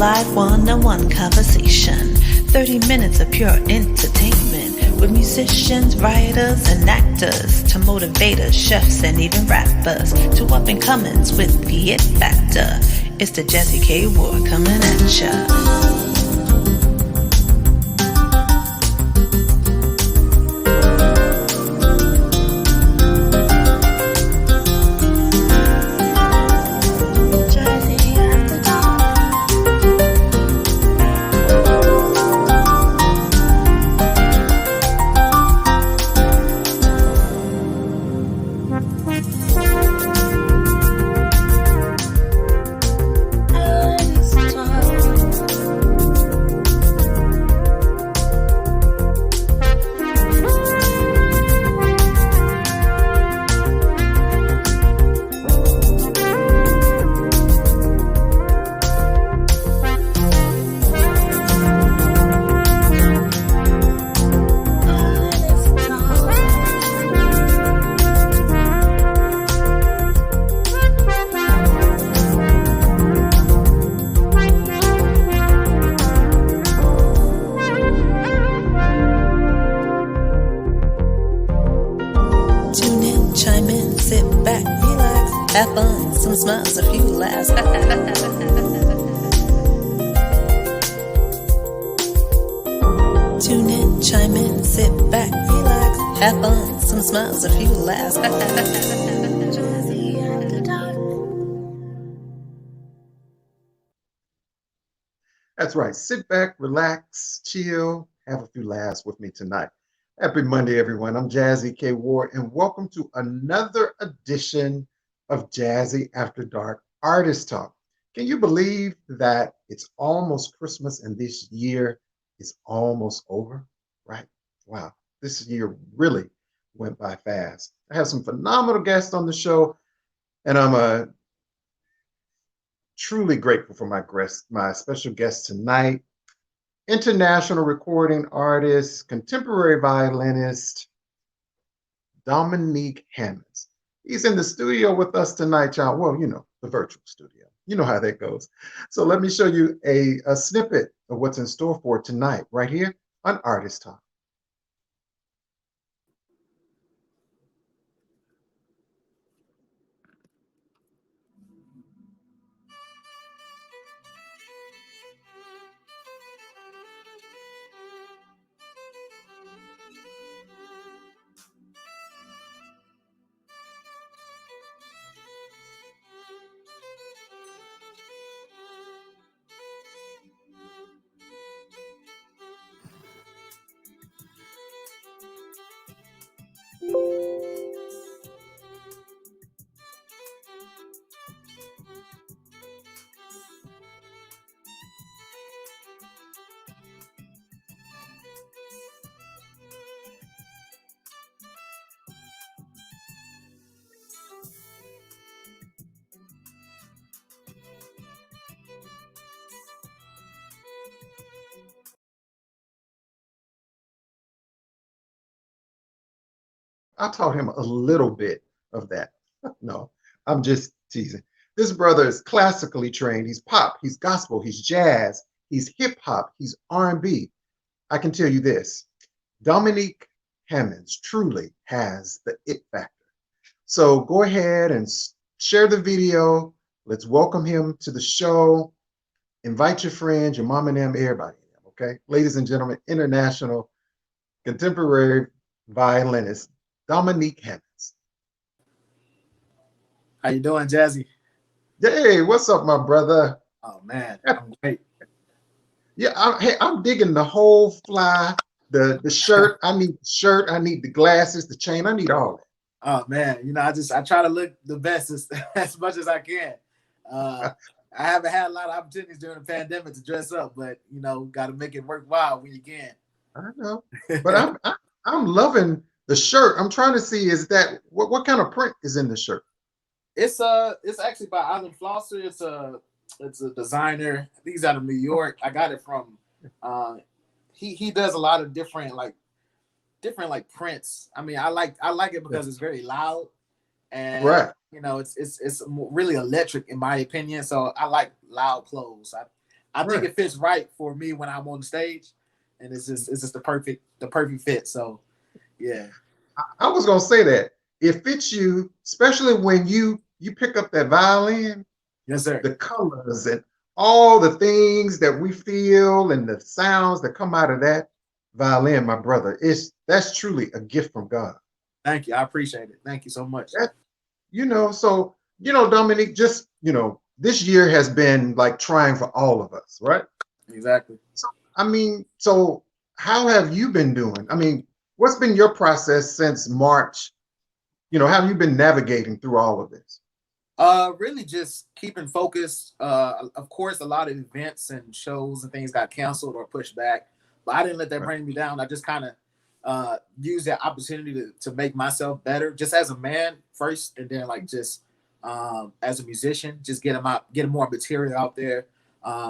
live one-on-one conversation. 30 minutes of pure entertainment with musicians, writers, and actors to motivators, chefs, and even rappers to up-and-comings with the it factor. It's the Jazzie K Ward coming at ya. Have fun, some smiles, a few laughs. Tune in, chime in, sit back, relax. Have fun, some smiles, a few laughs. That's right. Sit back, relax, chill, have a few laughs with me tonight. Happy Monday, everyone. I'm Jazzie K Ward, and welcome to another edition of Jazzie After Dark Artist Talk. Can you believe that it's almost Christmas and this year is almost over, right? Wow, this year really went by fast. I have some phenomenal guests on the show, and I'm truly grateful for my special guest tonight, international recording artist, contemporary violinist, Dominique Hammonds. He's in the studio with us tonight, y'all. Well, you know, the virtual studio. You know how that goes. So let me show you a snippet of what's in store for tonight, right here on Artist Talk. I taught him a little bit of that. No, I'm just teasing. This brother is classically trained. He's pop, he's gospel, he's jazz, he's hip hop, he's R&B. I can tell you this, Dominique Hammonds truly has the it factor. So go ahead and share the video. Let's welcome him to the show. Invite your friends, your mom and them, everybody. Okay, ladies and gentlemen, international contemporary violinist, Dominique Hammonds. How you doing, Jazzie? Hey, what's up, my brother? Oh man, I'm great. Yeah, I'm digging the whole fly, the shirt. I need the shirt. I need the glasses, the chain. I need all that. Oh man, you know, I try to look the best as much as I can. I haven't had a lot of opportunities during the pandemic to dress up, but you know, got to make it worthwhile when you can. I know, but I'm loving the shirt. I'm trying to see, is that what kind of print is in the shirt? It's actually by Alan Flosser. It's a designer. He's out of New York. I got it from he does a lot of different prints. I mean, I like it because it's very loud, and you know, it's really electric in my opinion. So I like loud clothes. I think Right. it fits right for me when I'm on the stage, and it's just the perfect fit. So yeah, I was gonna say that it fits you, especially when you pick up that violin, yes sir. the colors and all the things that we feel and the sounds that come out of that violin, my brother. That's truly a gift from God. Thank you. I appreciate it. Thank you so much. That, so Dominique, just this year has been like trying for all of us, right? Exactly. So I mean, so how have you been doing? I mean, what's been your process since March? How have you been navigating through all of this? Really just keeping focused. Of course, a lot of events and shows and things got canceled or pushed back, but I didn't let that Right. bring me down. I just kind of use that opportunity to make myself better, just as a man first, and then like just as a musician, just getting more material out there.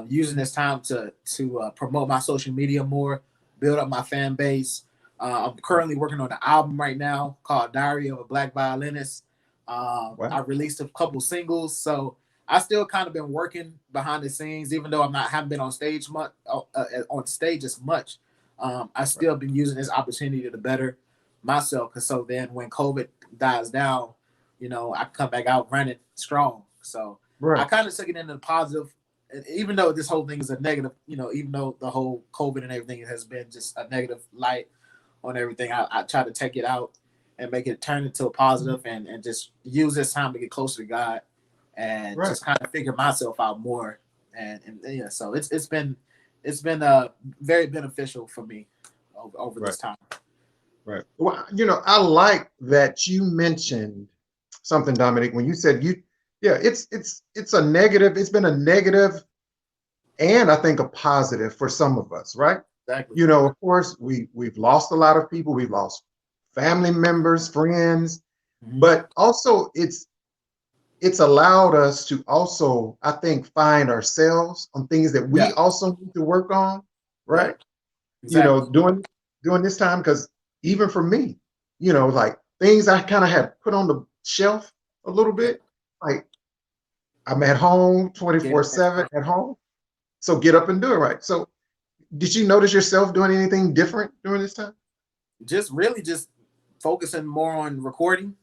Using this time to promote my social media more, build up my fan base. I'm currently working on an album right now called Diary of a Black Violinist. Wow. I released a couple singles, so I still kind of been working behind the scenes, even though haven't been on stage much on stage as much. I still been using this opportunity to better myself, because so then when COVID dies down, I can come back out running strong. So I Right. kind of took it into the positive, even though this whole thing is a negative. Even though the whole COVID and everything has been just a negative light on everything, I try to take it out and make it turn into a positive, and just use this time to get closer to God and Right. just kind of figure myself out more. And yeah, so it's been very beneficial for me over Right. this time. Right. Well, I like that you mentioned something, Dominic, when you said yeah, it's a negative. It's been a negative and I think a positive for some of us, right? Exactly. Of course, we've lost a lot of people. We've lost family members, friends, Mm-hmm. but also it's allowed us to also, I think, find ourselves on things that we Yeah. also need to work on, Yeah. right? Exactly. During this time, because even for me, like things I kind of had put on the shelf a little Yeah. bit, like I'm at home Get it. 24/7 at home. So get up and do it right. So did you notice yourself doing anything different during this time? Just really just focusing more on recording.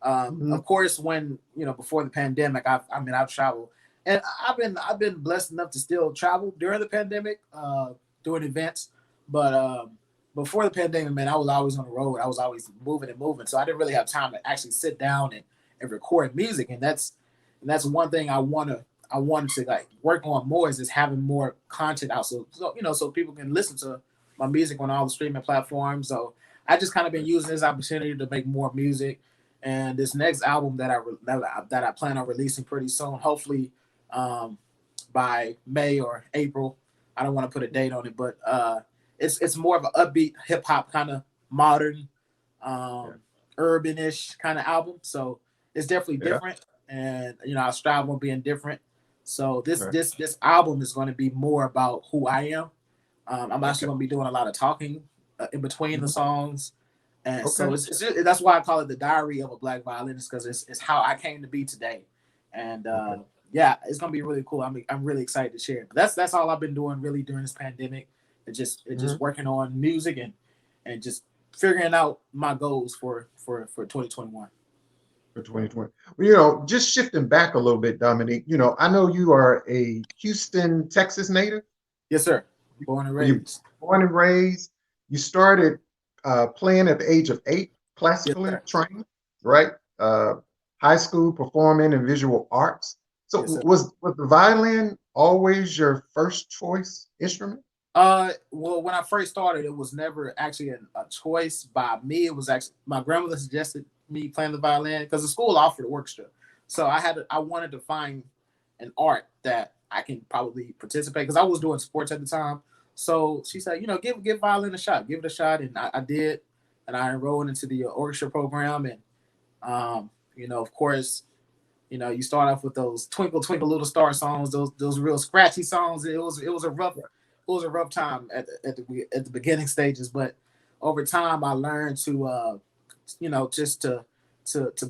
Mhm. Of course, when before the pandemic, I've traveled, and I've been blessed enough to still travel during the pandemic, doing events. But before the pandemic, man, I was always on the road. I was always moving and moving, so I didn't really have time to actually sit down and record music. And that's one thing I wanted to like work on more, is just having more content out, so people can listen to my music on all the streaming platforms. So I just kind of been using this opportunity to make more music. And this next album that I plan on releasing pretty soon, hopefully um, by May or April. I don't want to put a date on it, but it's more of an upbeat hip hop kind of modern, Yeah. urbanish kind of album. So it's definitely Yeah. different, and I strive on being different. So this Right. this this album is going to be more about who I am. I'm actually Okay. going to be doing a lot of talking in between the Mhm. songs, and Okay. so that's why I call it the Diary of a Black Violinist, because it's how I came to be today. And Okay. yeah, it's gonna be really cool. I'm really excited to share it. But that's all I've been doing really during this pandemic. It's just Mhm. working on music and just figuring out my goals for 2021. For 2020. Well, just shifting back a little bit, Dominique, I know you are a Houston, Texas native. Yes, sir. Born and Were you raised. born and raised? You started playing at the age of 8, Yes, classically sir. trained, right? Uh, High school performing in visual arts. So Yes, sir. was the violin always your first choice instrument? Well, when I first started, it was never actually a choice by me. It was actually my grandmother suggested me playing the violin because the school offered orchestra. So I wanted to find an art that I can probably participate, because I was doing sports at the time. So she said, give violin a shot, give it a shot, and I did, and I enrolled into the orchestra program, and of course, you start off with those Twinkle Twinkle Little Star songs, those real scratchy songs. It was a rough time at the beginning stages, but over time I learned to just to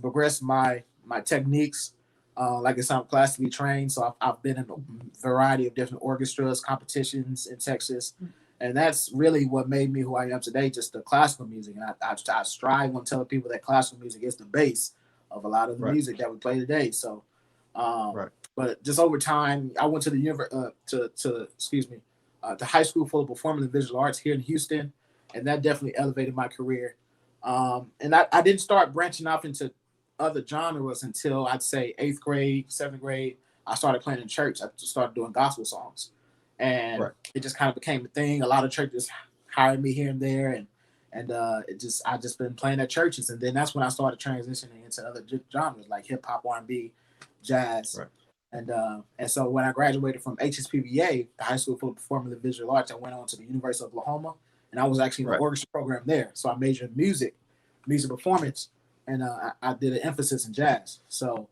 progress my techniques, Like I said, I'm classically trained, so I've been in a variety of different orchestras, competitions in Texas, and that's really what made me who I am today. Just the classical music, and I strive on telling people that classical music is the base of a lot of the Right. music that we play today. So, Right. but just over time, I went to the to high school full of performing and visual arts here in Houston, and that definitely elevated my career. And I didn't start branching off into other genres until I'd say 8th grade, 7th grade. I started playing in church. I started doing gospel songs, and Right. it just kind of became a thing. A lot of churches hired me here and there, and I just been playing at churches, and then that's when I started transitioning into other genres like hip hop, R&B, jazz, Right. and so when I graduated from HSPVA, the High School for Performing and Visual Arts, I went on to the University of Oklahoma, and I was actually in the Right. orchestra program there. So I majored in music performance, and I did an emphasis in jazz. So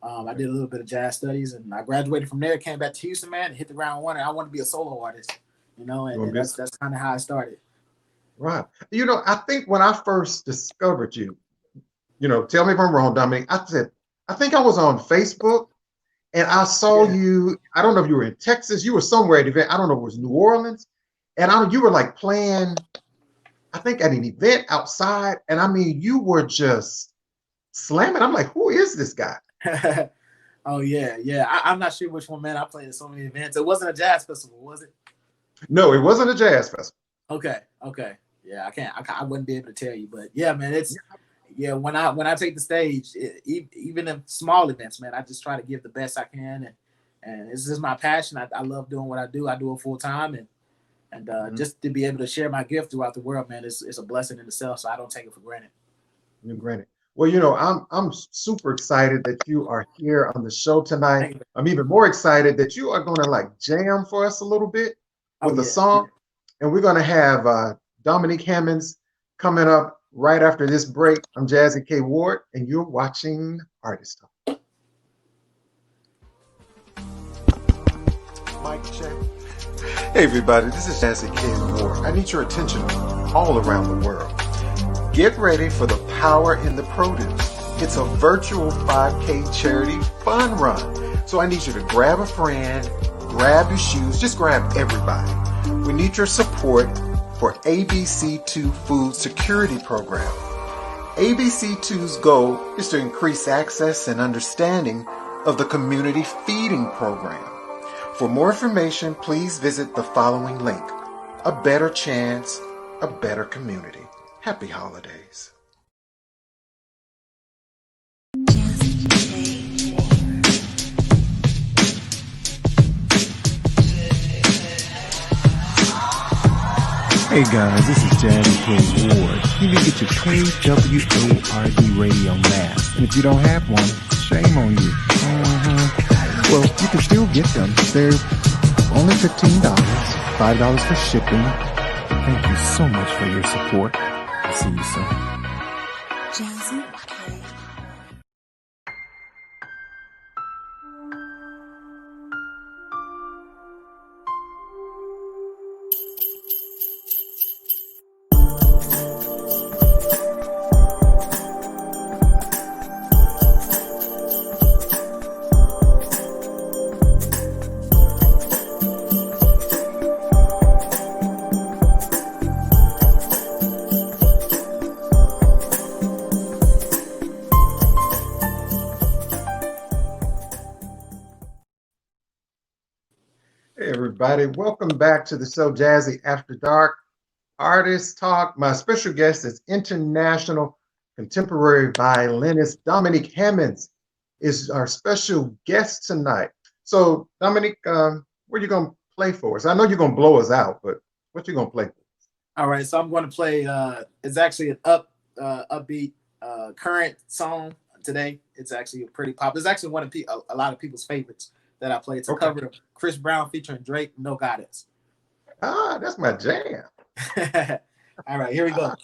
I did a little bit of jazz studies, and I graduated from there. Came back to Houston, man, and hit the ground running. I wanted to be a solo artist, and that's kind of how I started. Right. I think when I first discovered you, tell me if I'm wrong, Dominique. I think I was on Facebook and I saw you. I don't know if you were in Texas. You were somewhere at an event. I don't know if it was New Orleans. And you were like playing, I think at an event outside. And I mean, you were just slamming. I'm like, who is this guy? Oh, yeah. I'm not sure which one, man. I played at so many events. It wasn't a jazz festival, was it? No, it wasn't a jazz festival. Okay. Yeah, I wouldn't be able to tell you, but yeah, man, when I take the stage, even in small events, man, I just try to give the best I can, and it's just my passion. I love doing what I do. I do it full time, and just to be able to share my gift throughout the world, man, it's a blessing in itself. So I don't take it for granted. Granted. Well, I'm super excited that you are here on the show tonight. I'm even more excited that you are going to like jam for us a little bit with a song, and we're going to have Dominique Hammonds coming up right after this break. I'm Jazzy K. Ward, and you're watching Artist Talk. Mic check. Hey, everybody, this is Jazzy K. Ward. I need your attention all around the world. Get ready for the power in the produce. It's a virtual 5K charity fun run. So I need you to grab a friend, grab your shoes, just grab everybody. We need your support for ABC2 Food Security Program. ABC2's goal is to increase access and understanding of the Community Feeding Program. For more information, please visit the following link. A better chance, a better community. Happy holidays. Hey guys, this is Jazzy K. Ward. You need to get your KWARD radio mask. And if you don't have one, shame on you. Well, you can still get them. They're only $15, $5 for shipping. Thank you so much for your support. I'll see you soon. Jazzy K. Hey everybody, welcome back to the show Jazzy After Dark Artist Talk. My special guest is international contemporary violinist Dominique Hammonds is our special guest tonight. So Dominique, what are you going to play for us? I know you're going to blow us out, but what you going to play for us? All right, so I'm going to play, it's actually an upbeat current song today. It's actually pretty popular. It's actually one of a lot of people's favorites that I play. It's a cover of Chris Brown featuring Drake, No Goddess. Ah, that's my jam. All right, here we go.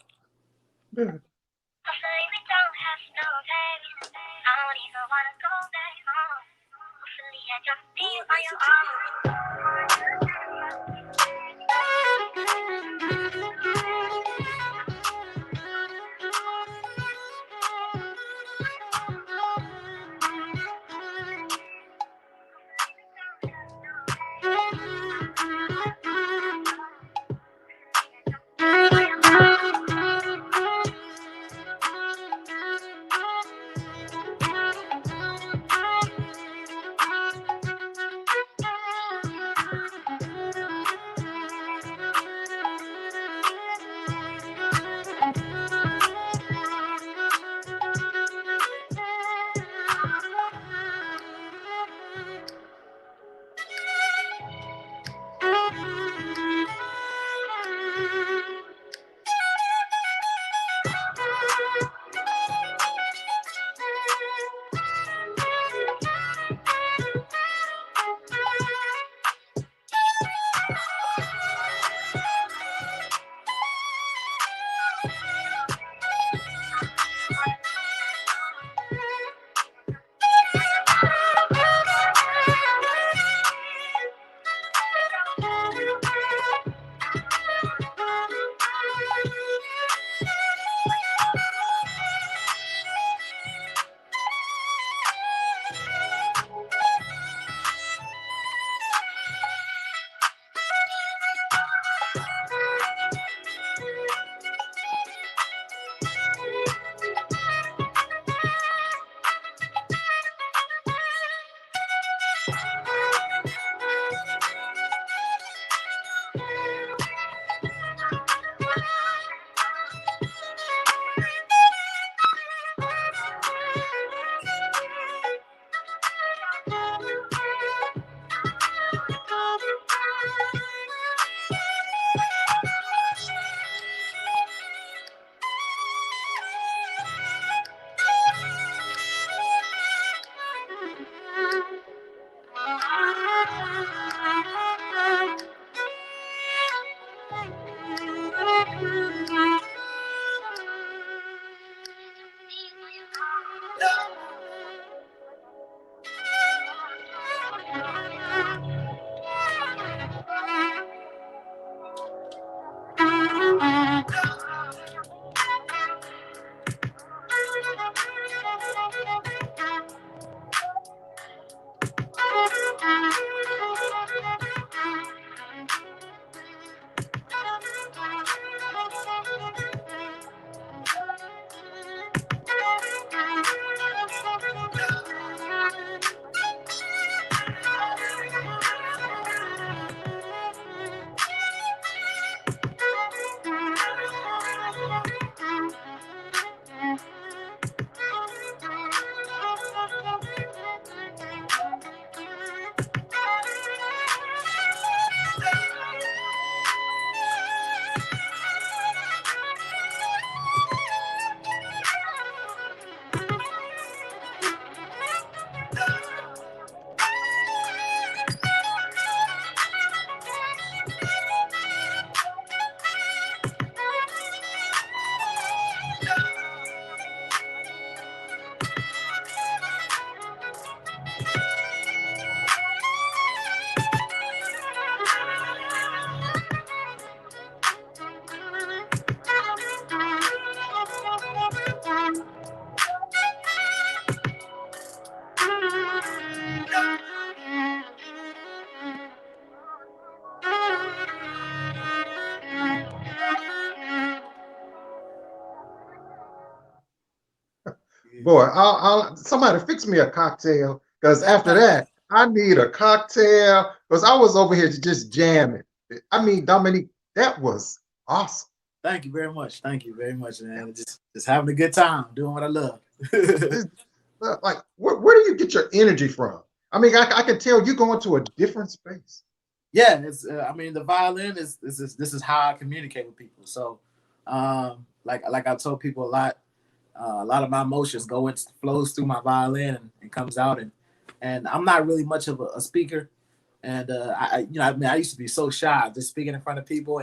Boy, I'll somebody fix me a cocktail because after that, I need a cocktail because I was over here just jamming. I mean, Dominique, that was awesome. Thank you very much. Thank you very much, man. Just having a good time, doing what I love. It's, like, where do you get your energy from? I mean, I can tell you going to a different space. Yeah, it's. I mean, the violin is this is how I communicate with people. So, like I told people a lot of my emotions flows through my violin and comes out, and I'm not really much of a speaker, and I mean, I used to be so shy just speaking in front of people,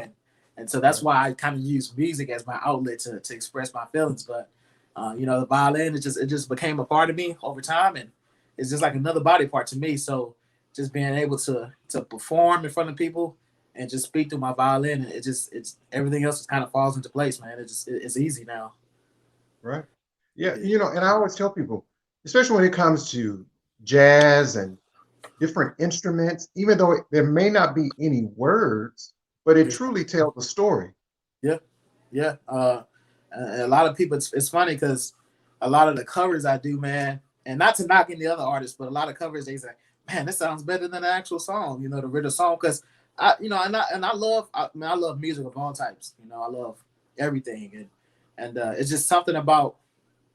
and so that's why I kind of use music as my outlet to express my feelings. But the violin it just became a part of me over time, and it's just like another body part to me. So just being able to perform in front of people and just speak through my violin, and it's everything else just kind of falls into place, man. It's easy now. Right. Yeah, and I always tell people, especially when it comes to jazz and different instruments, even though there may not be any words, but it truly tells a story. Yeah, yeah. A lot of people, it's funny because a lot of the covers I do, man, and not to knock any other artists, but a lot of covers they say, man, this sounds better than the actual song, the original song. Because I love music of all types. I love everything, and it's just something about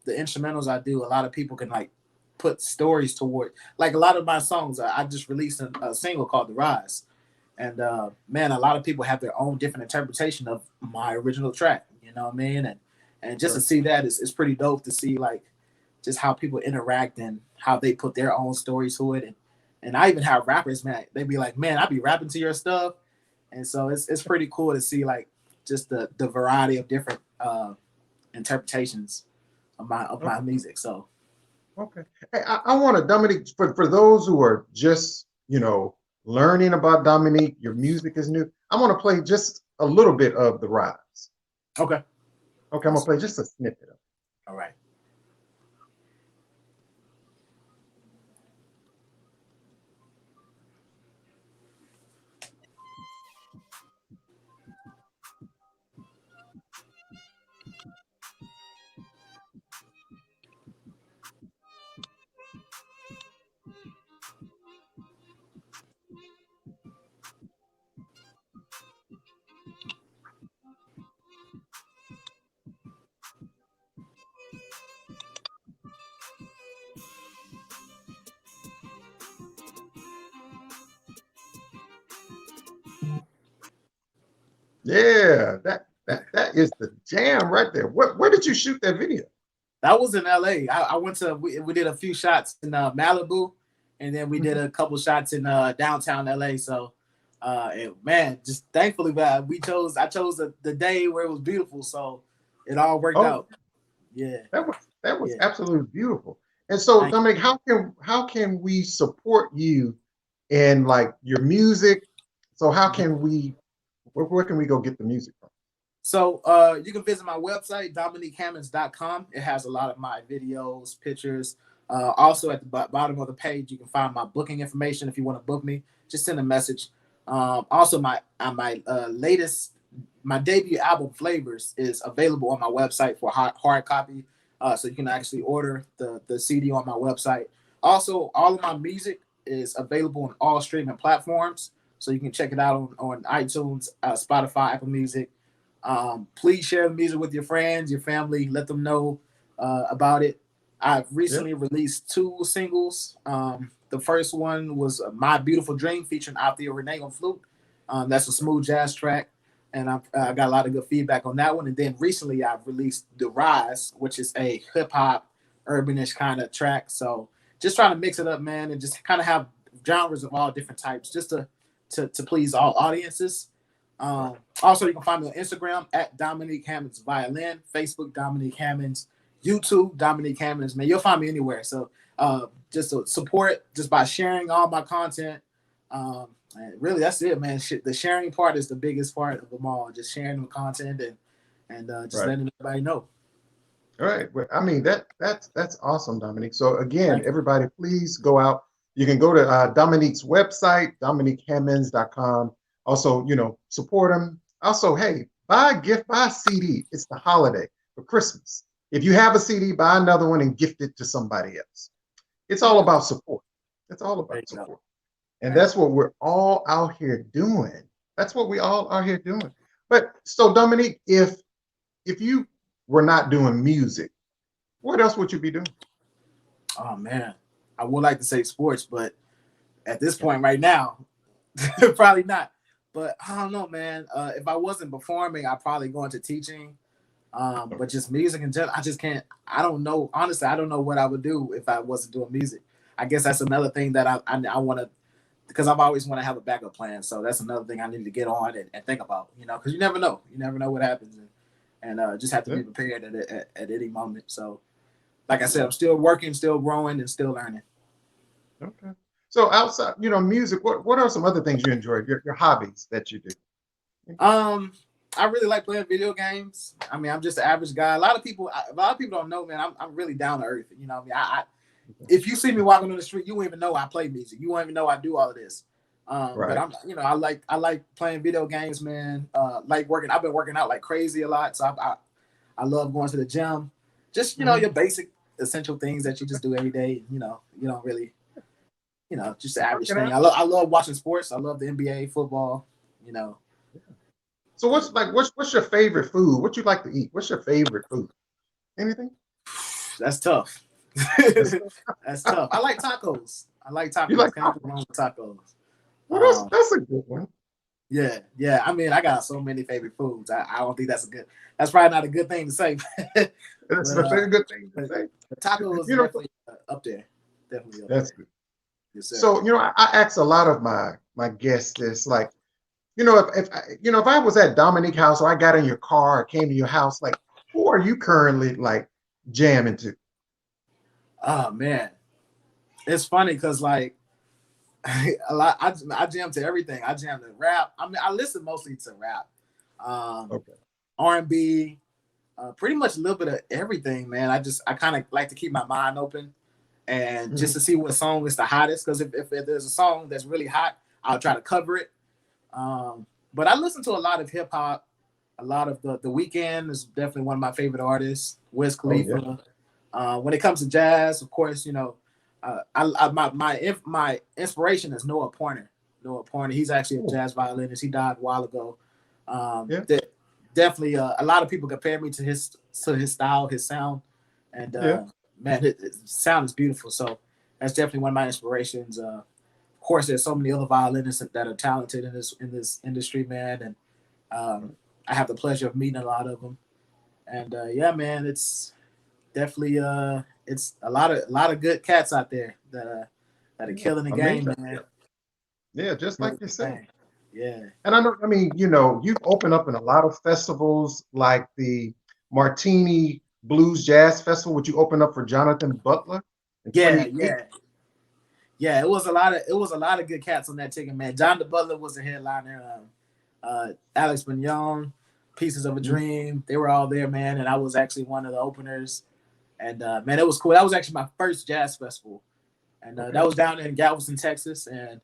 the instrumentals I do. A lot of people can like put stories toward. Like a lot of my songs, I just released a single called "The Rise," and man, a lot of people have their own different interpretation of my original track. You know what I mean? And just to see that is pretty dope to see like just how people interact and how they put their own stories to it. And I even have rappers, man, they be like, man, I be rapping to your stuff. And so it's pretty cool to see like just the variety of different interpretations of my music. So Okay. Hey, I want to, Dominique, for those who are just, learning about Dominique, your music is new. I want to play just a little bit of The Rise. okay. Okay, I'm going to play just a snippet of it. All right. Yeah, that is the jam right there. Where did you shoot that video? That was in LA. I went to we did a few shots in Malibu, and then we did a couple shots in downtown LA. So and man, just thankfully I chose the day where it was beautiful, so it all worked out. Yeah. That was Yeah. absolutely beautiful. And so, Thank you. Dominic, how can we support you in like your music? So how can we where can we go get the music from? So you can visit my website, DominiqueHammons.com. It has a lot of my videos, pictures. Also at the bottom of the page, you can find my booking information. If you want to book me, just send a message. Also, my latest, my debut album, Flavors, is available on my website for hard copy. So you can actually order the CD on my website. Also, all of my music is available on all streaming platforms. So you can check it out on iTunes, Spotify, Apple Music. Please share the music with your friends, your family. Let them know about it. I've recently released 2 singles. The first one was My Beautiful Dream featuring Althea Renee on flute. That's a smooth jazz track. And I got a lot of good feedback on that one. And then recently I've released The Rise, which is a hip hop, urbanish kind of track. So just trying to mix it up, man, and just kind of have genres of all different types just to please all audiences. Also, you can find me on Instagram at Dominique Hammonds Violin, Facebook Dominique Hammonds, YouTube Dominique Hammonds. Man, you'll find me anywhere. So just to support just by sharing all my content. And really, that's it, man. The sharing part is the biggest part of them all. Just sharing the content and just letting everybody know. All right. Well, I mean, that's awesome, Dominique. So again, everybody, please go out. You can go to Dominique's website, DominiqueHammonds.com. Also, support him. Also, hey, buy a gift, buy a CD. It's the holiday for Christmas. If you have a CD, buy another one and gift it to somebody else. It's all about support. It's all There about you go. support. And Right. that's what we're all out here doing. That's what we all are here doing. But so Dominique, if you were not doing music, what else would you be doing? Oh man, I would like to say sports, but at this point right now, probably not. But I don't know, man. If I wasn't performing, I'd probably go into teaching. But just music in general, I just can't. I don't know. Honestly, I don't know what I would do if I wasn't doing music. I guess that's another thing that I want to, because I've always want to have a backup plan. So that's another thing I need to get on and think about. You know, because you never know. You never know what happens, and just have to be prepared at any moment. So, like I said, I'm still working, still growing, and still learning. Okay. So outside, music, what are some other things you enjoy? Your hobbies that you do? I really like playing video games. I mean, I'm just an average guy. A lot of people don't know, man. I'm really down to earth. You know, what I mean, if you see me walking on the street, you won't even know I play music. You won't even know I do all of this. But I'm, I like playing video games, man. Like working. I've been working out like crazy a lot, so I love going to the gym. Just your basic essential things that you just do every day. You don't really, just the average thing. I love watching sports. I love the NBA, football. So what's your favorite food? What you like to eat? What's your favorite food? Anything? That's tough. That's tough. I like tacos. You like Can't go wrong with tacos. Well, that's a good one. Yeah. I mean, I got so many favorite foods. I don't think that's that's probably not a good thing to say. It's a very good thing to say. Tacos is definitely up there. Definitely up that's there. good. Yes, sir. So, I ask a lot of my guests this, like, if I was at Dominique house or I got in your car or came to your house, like, who are you currently like jamming to? Oh man, it's funny because like a lot. I jam to everything. I jam to rap. I mean, I listen mostly to rap, Okay. R&B, pretty much a little bit of everything, man. I kind of like to keep my mind open and just to see what song is the hottest. Because if there's a song that's really hot, I'll try to cover it. But I listen to a lot of hip hop. A lot of the Weeknd is definitely one of my favorite artists. Wiz Khalifa. When it comes to jazz, of course, my inspiration is Noah Pointer. Noah Pointer. He's actually a jazz violinist. He died a while ago. Definitely, a lot of people compare me to his style, his sound, and man, his sound is beautiful. So that's definitely one of my inspirations. Of course, there's so many other violinists that are talented in this industry, man, and I have the pleasure of meeting a lot of them. And yeah, man, it's definitely it's a lot of good cats out there that are killing the game, man. Yeah, just like you said. Yeah. And I mean, you've opened up in a lot of festivals like the Martini Blues Jazz Festival, which you opened up for Jonathan Butler. Yeah. It was a lot of good cats on that ticket, man. Jonathan Butler was a headliner. Alex Bignon, Pieces of a Dream, they were all there, man. And I was actually one of the openers. And man, it was cool. That was actually my first jazz festival, and that was down in Galveston, Texas. And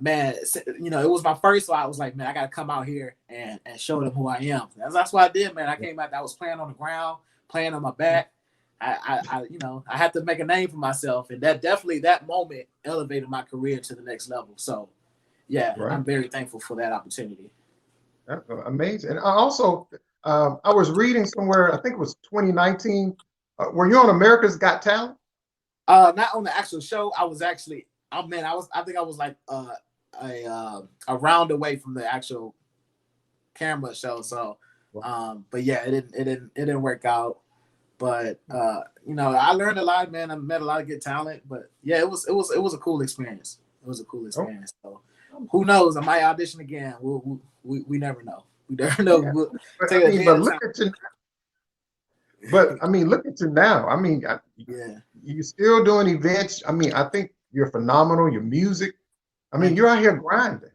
man, it was my first, so I was like, man, I got to come out here and show them who I am. That's what I did, man. I came out. I was playing on the ground, playing on my back. I had to make a name for myself, and that moment elevated my career to the next level. So, yeah, I'm very thankful for that opportunity. That's amazing. And I was reading somewhere, I think it was 2019. Were you on America's Got Talent? Not on the actual show. I was actually, I think I was like a round away from the actual camera show. So, but yeah, it didn't work out. But I learned a lot, man. I met a lot of good talent. But yeah, it was a cool experience. It was a cool experience. So, who knows? I might audition again. We never know. We never know. Yeah. But look at you now. I mean, you're still doing events. I mean, I think you're phenomenal. Your music. I mean, you're out here grinding.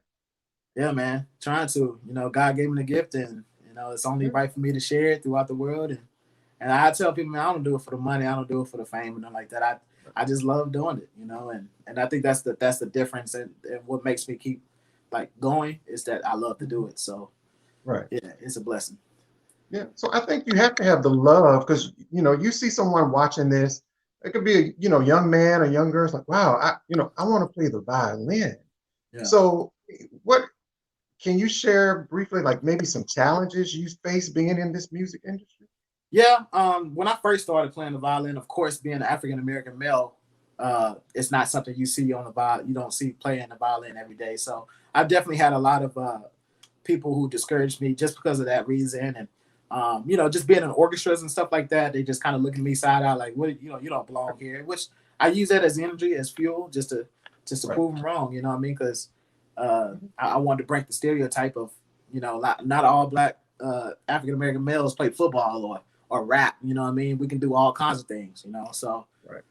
Yeah, man. Trying to. God gave me the gift, and it's only right for me to share it throughout the world. And I tell people, man, I don't do it for the money. I don't do it for the fame and nothing like that. I just love doing it, and I think that's the difference, and what makes me keep like going is that I love to do it. So, yeah, it's a blessing. Yeah. So I think you have to have the love because you see someone watching this. It could be a young man or young girl. It's like, wow, I want to play the violin. Yeah. So what can you share briefly, like maybe some challenges you face being in this music industry? Yeah, when I first started playing the violin, of course, being an African American male, it's not something you see on the violin. You don't see playing the violin every day. So I've definitely had a lot of people who discouraged me just because of that reason, and just being in orchestras and stuff like that. They just kind of look at me side eye like, "What? You don't belong here." Which I use that as energy, as fuel, just to Right. prove them wrong. You know what I mean? Because I wanted to break the stereotype of not all black African American males play football or rap. You know what I mean? We can do all kinds of things. So Right.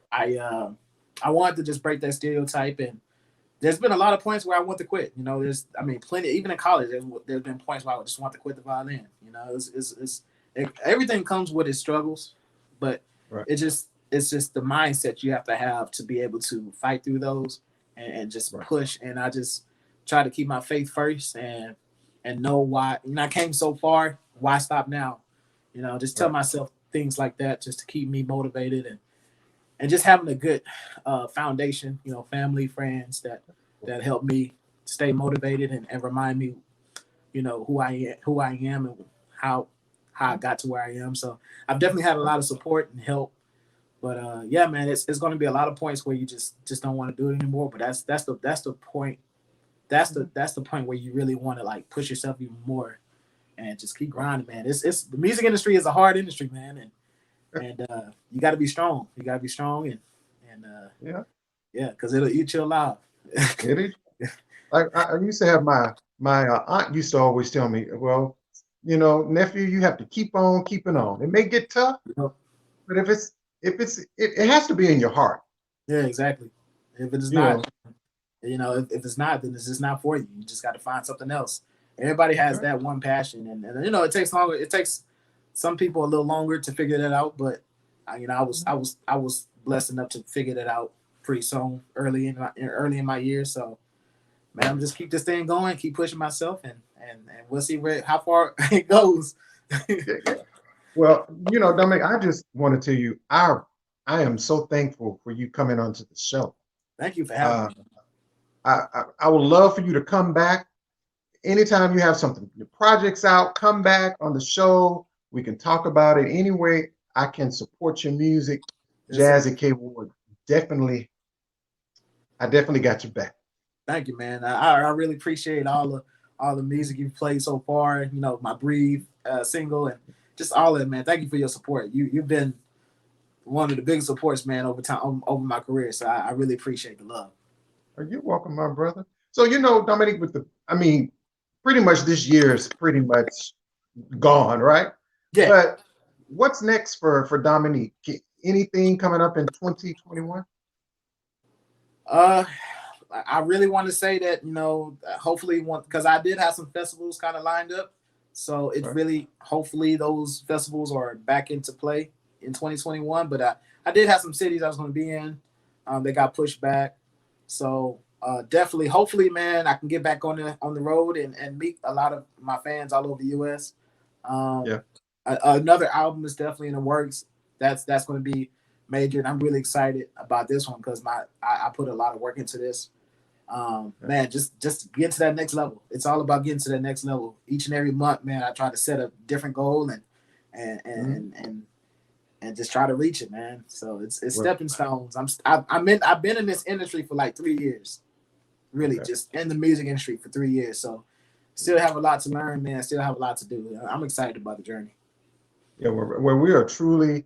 I wanted to just break that stereotype, and there's been a lot of points where I want to quit. Plenty. Even in college, there's been points where I just want to quit the violin. Everything comes with its struggles, but Right. it's just the mindset you have to have to be able to fight through those and just Right. push. And I just try to keep my faith first and know why. I came so far. Why stop now? Just tell Right. myself things like that just to keep me motivated and just having a good foundation. Family, friends that help me stay motivated and remind me, who I am and how I got to where I am. So I've definitely had a lot of support and help. But yeah, man, it's going to be a lot of points where you just don't want to do it anymore. But that's the point. That's the point where you really want to like push yourself even more and just keep grinding, man. It's the music industry is a hard industry, man, and you got to be strong. You got to be strong Yeah. yeah, because it'll eat you alive. It is. Like I used to have my aunt used to always tell me, well, nephew, you have to keep on keeping on. It may get tough, but it has to be in your heart. Yeah, exactly. If it is You know. not, if it's not, then it's just not for you. You just got to find something else. Everybody has Right. that one passion, and it takes longer. It takes some people a little longer to figure that out, but I was blessed enough to figure that out pretty soon, early in my years. So, man, I'm just keep this thing going, keep pushing myself, and we'll see how far it goes. Yeah, yeah. Well, Dominic, I just want to tell you, I am so thankful for you coming onto the show. Thank you for having Uh, me. I would love for you to come back anytime you have something, your projects out. Come back on the show. We can talk about it any way I can support your music. Yes, sir. Jazzy K. Ward, I definitely got your back. Thank you, man. I really appreciate all the music you've played so far. My Breathe single and just all of it, man. Thank you for your support. You've been one of the biggest supports, man, over time over my career. So I really appreciate the love. You're welcome, my brother. So Dominic, pretty much this year is pretty much gone, right? Yeah. But what's next for Dominique? Anything coming up in 2021? I really want to say that hopefully because I did have some festivals kind of lined up, so it Right. really hopefully those festivals are back into play in 2021. But I did have some cities I was going to be in. They got pushed back, so definitely hopefully, man, I can get back on the road and meet a lot of my fans all over the U.S. Yeah. Another album is definitely in the works. That's going to be major, and I'm really excited about this one because I put a lot of work into this. Man, just get to that next level. It's all about getting to that next level. Each and every month, man, I try to set a different goal and just try to reach it, man. So it's stepping stones. I've been in this industry for like 3 years, really, Okay. just in the music industry for 3 years. So still have a lot to learn, man. Still have a lot to do. I'm excited about the journey. Yeah, where we are truly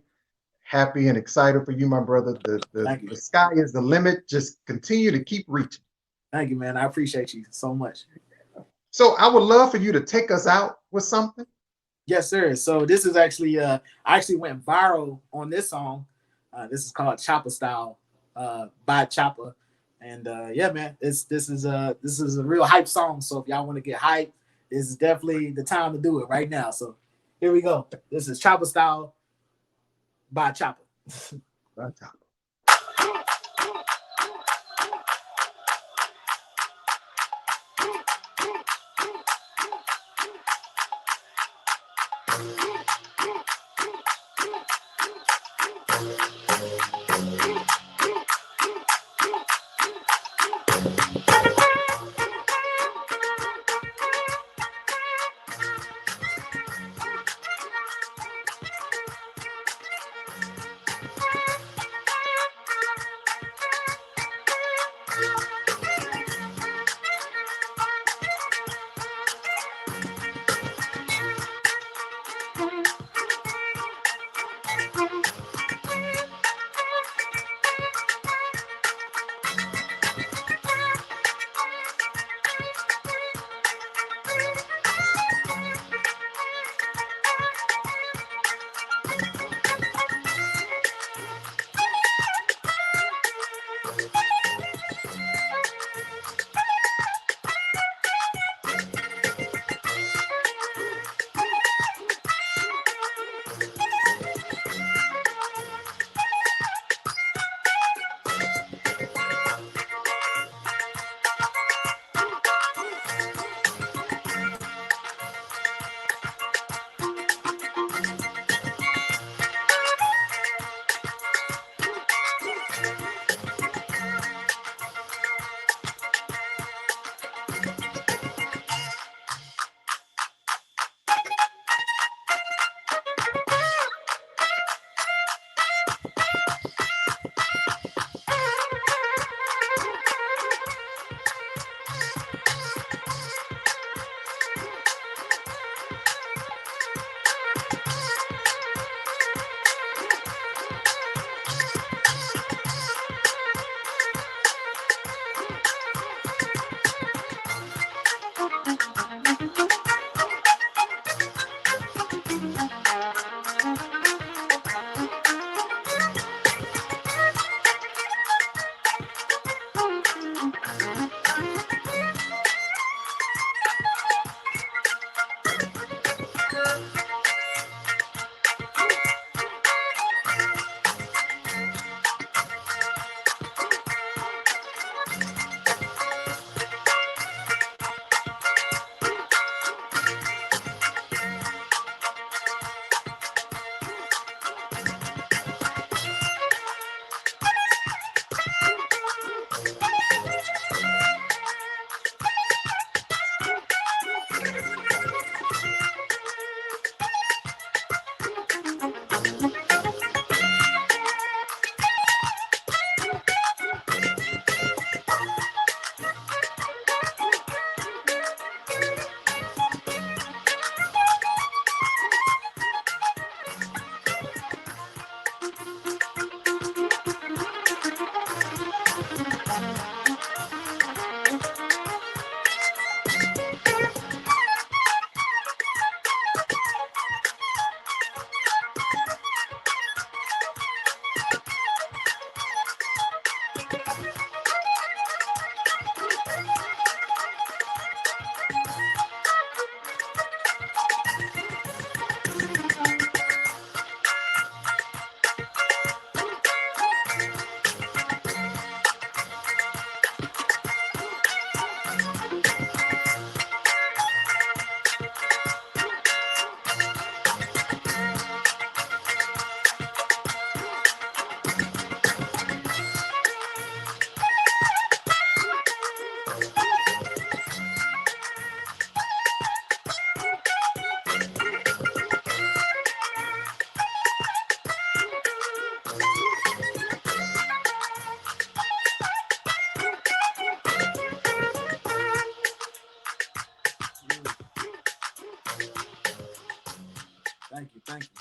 happy and excited for you, my brother. Thank you. The sky is the limit. Just continue to keep reaching. Thank you, man. I appreciate you so much. So I would love for you to take us out with something. Yes, sir. So this is actually I actually went viral on this song. This is called Chopper Style by Chopper. And yeah, man, this is a real hype song. So if y'all want to get hype, this is definitely the time to do it right now. So here we go. This is Chopper Style by Chopper. By Chopper.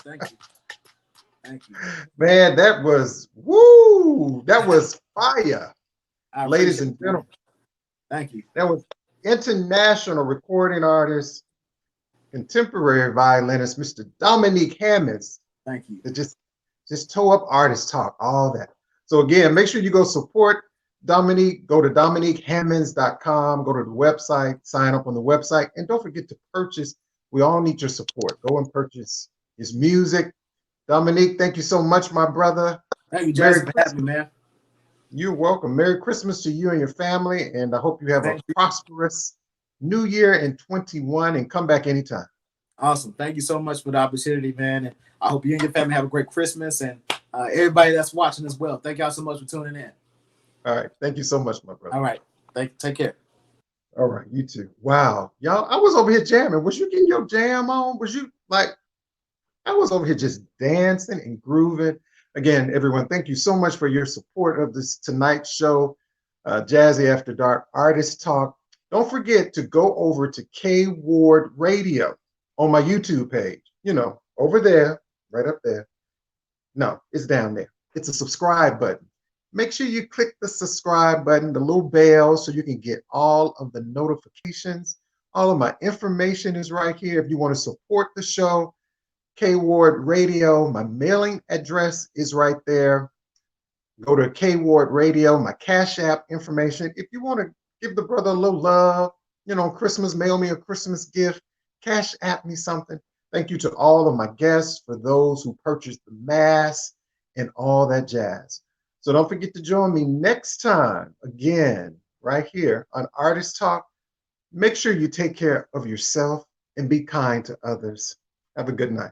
Thank you. Thank you. Man, that was woo! That was fire, I ladies appreciate and it, man. gentlemen. Thank you. That was international recording artist, contemporary violinist, Mr. Dominique Hammonds. Thank you. That just toe up artist talk, all that. So again, make sure you go support Dominique. Go to DominiqueHammonds.com. Go to the website, sign up on the website, and don't forget to purchase. We all need your support. Go and purchase his music. Dominique, thank you so much, my brother. Thank you, Merry Jazzy, for having me, man. You're welcome. Merry Christmas to you and your family, and I hope you have Thank a prosperous New Year in 21, and come back anytime. Awesome. Thank you so much for the opportunity, man. And I hope you and your family have a great Christmas, and everybody that's watching as well. Thank y'all so much for tuning in. All right. Thank you so much, my brother. All right. Take care. All right. You too. Wow. Y'all, I was over here jamming. Was you getting your jam on? Was you like, I was over here just dancing and grooving. Again, everyone, thank you so much for your support of this tonight's show, Jazzy After Dark Artist Talk. Don't forget to go over to K Ward Radio on my YouTube page. You know, over there, right up there. No, it's down there. It's a subscribe button. Make sure you click the subscribe button, the little bell, so you can get all of the notifications. All of my information is right here. If you want to support the show, K Ward Radio, my mailing address is right there. Go to K Ward Radio, my Cash App information. If you want to give the brother a little love, you know, Christmas, mail me a Christmas gift, Cash App me something. Thank you to all of my guests, for those who purchased the mask and all that jazz. So don't forget to join me next time, again, right here on Artist Talk. Make sure you take care of yourself and be kind to others. Have a good night.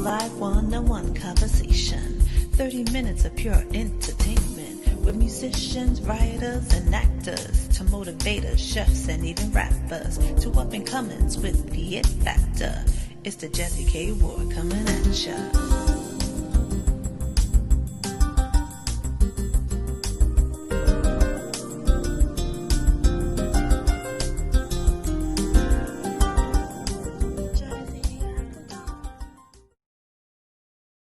live one-on-one conversation. 30 minutes of pure entertainment with musicians, writers, and actors to motivators, chefs, and even rappers to up-and-comings with the it factor. It's the Jazzy K Ward coming at ya.